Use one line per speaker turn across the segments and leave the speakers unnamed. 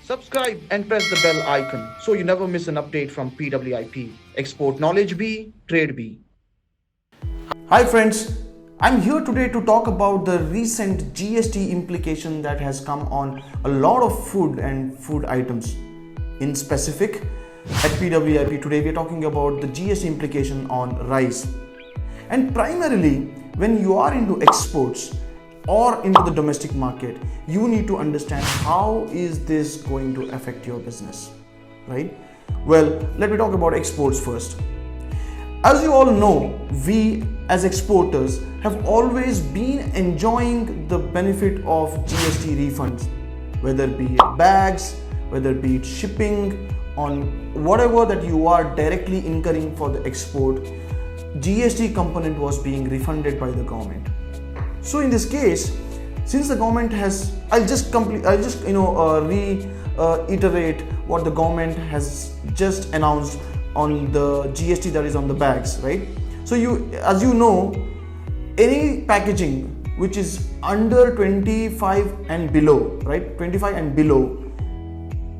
Subscribe and press the bell icon so you never miss an update from PWIP. Export knowledge be, trade be.
Hi friends, I'm here today to talk about the recent GST implication that has come on a lot of food and food items. In specific, at PWIP today we are talking about the GST implication on rice. And primarily, when you are into exports or into the domestic market, you need to understand how is this going to affect your business, right? Well, let me talk about exports first. As you all know, we as exporters have always been enjoying the benefit of GST refunds, whether it be bags, whether it be shipping, on whatever that you are directly incurring for the export, GST component was being refunded by the government. So in this case, since the government has, reiterate what the government has just announced on the GST that is on the bags, right? So as you know, any packaging which is under 25 and below, right? 25 and below,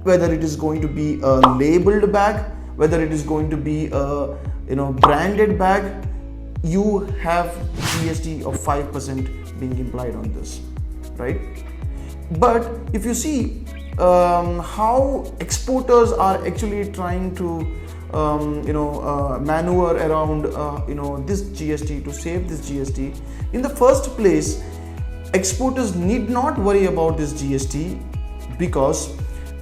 whether it is going to be a labeled bag, whether it is going to be a branded bag, you have GST of 5% being implied on this, right? But if you see how exporters are actually trying to maneuver around this GST to save this GST, in the first place, exporters need not worry about this GST because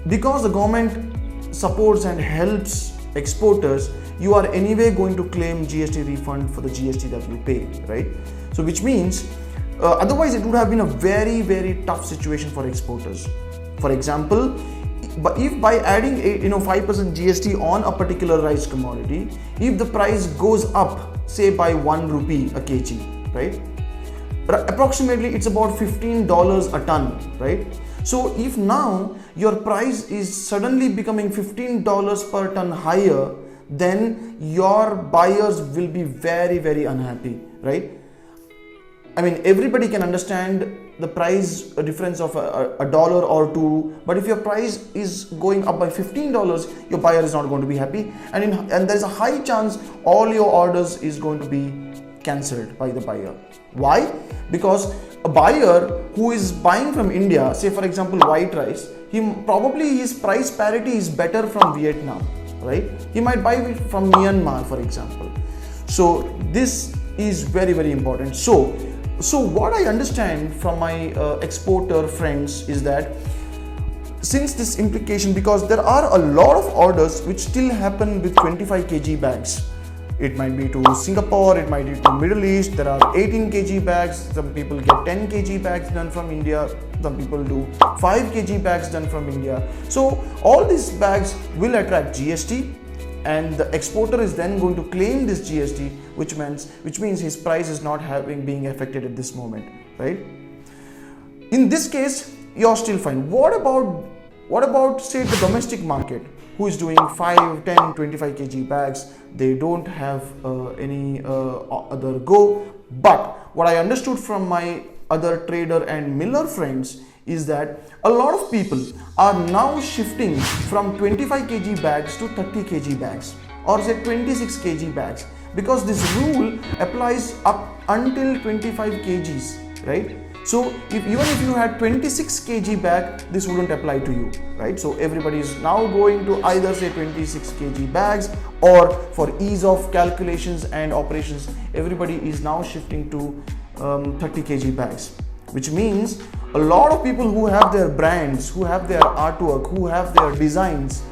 the government supports and helps exporters. You are anyway going to claim GST refund for the GST that you pay, right? So which means otherwise it would have been a very, very tough situation for exporters. For example, but if by adding 5% GST on a particular rice commodity, if the price goes up, say by 1 rupee a kg, right? Approximately it's about $15 a ton, right? So if now your price is suddenly becoming $15 per ton higher, then your buyers will be very, very unhappy, right? I mean, everybody can understand the price difference of a dollar or two, but if your price is going up by $15, your buyer is not going to be happy, and there's a high chance all your orders is going to be cancelled by the buyer. Why? Because a buyer who is buying from India, say for example white rice, his price parity is better from Vietnam, right? He might buy it from Myanmar, for example. So this is very, very important. So what I understand from my exporter friends is that since this implication, because there are a lot of orders which still happen with 25 kg bags. It might be to Singapore, it might be to Middle East. There are 18 kg bags. Some people get 10 kg bags done from India. Some people do 5 kg bags done from India. So all these bags will attract GST, and the exporter is then going to claim this GST, which means his price is not being affected at this moment, right? In this case, you're still fine. What about say the domestic market, who is doing 5, 10, 25 kg bags? They don't have any other go. But what I understood from my other trader and miller friends is that a lot of people are now shifting from 25 kg bags to 30 kg bags, or say 26 kg bags, because this rule applies up until 25 kgs, right? So even if you had 26 kg bag, this wouldn't apply to you, right? So everybody is now going to either say 26 kg bags, or for ease of calculations and operations, everybody is now shifting to 30 kg bags, which means a lot of people who have their brands, who have their artwork, who have their designs,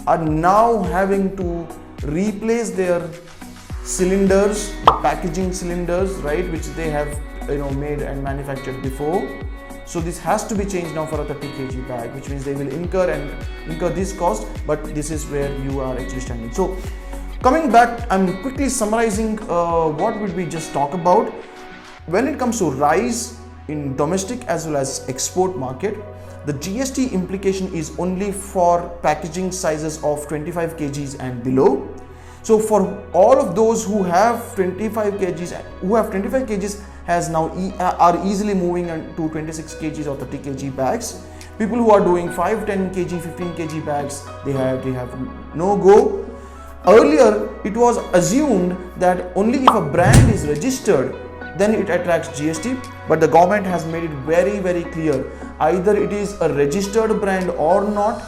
are now having to replace their cylinders, the packaging cylinders, right, which they have made and manufactured before. So this has to be changed now for a 30 kg bag, which means they will incur this cost, but this is where you are actually standing. So coming back, I'm quickly summarizing what would we just talk about. When it comes to rice in domestic as well as export market, the GST implication is only for packaging sizes of 25 kgs and below. So for all of those who have 25 kgs, has now are easily moving to 26 kgs or 30 kg bags, People who are doing 5, 10 kg, 15 kg bags, they have no go. Earlier, it was assumed that only if a brand is registered, then it attracts GST, but the government has made it very, very clear. Either it is a registered brand or not.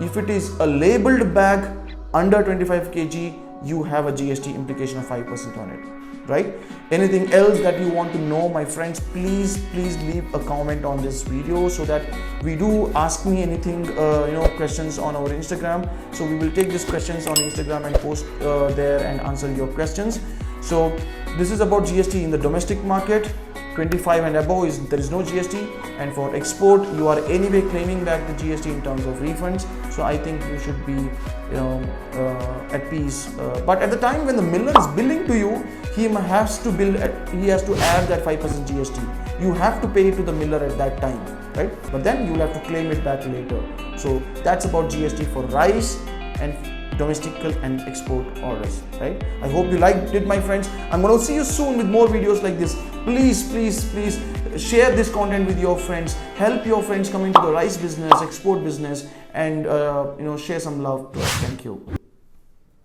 If it is a labeled bag under 25 kg, you have a GST implication of 5% on it, right? Anything else that you want to know, my friends, please leave a comment on this video so that we do ask me anything, questions on our Instagram. So we will take these questions on Instagram and post there and answer your questions. So this is about GST in the domestic market. 25 and above there is no GST, and for export you are anyway claiming back the GST in terms of refunds. So I think you should be at peace. But at the time when the miller is billing to you, he has to add that 5% GST. You have to pay it to the miller at that time, right? But then you will have to claim it back later. So that's about GST for rice and domestic and export orders, right? I hope you liked it, my friends. I'm going to see you soon with more videos like this. Please share this content with your friends. Help your friends come into the rice business, export business, and share some love to us. Thank you.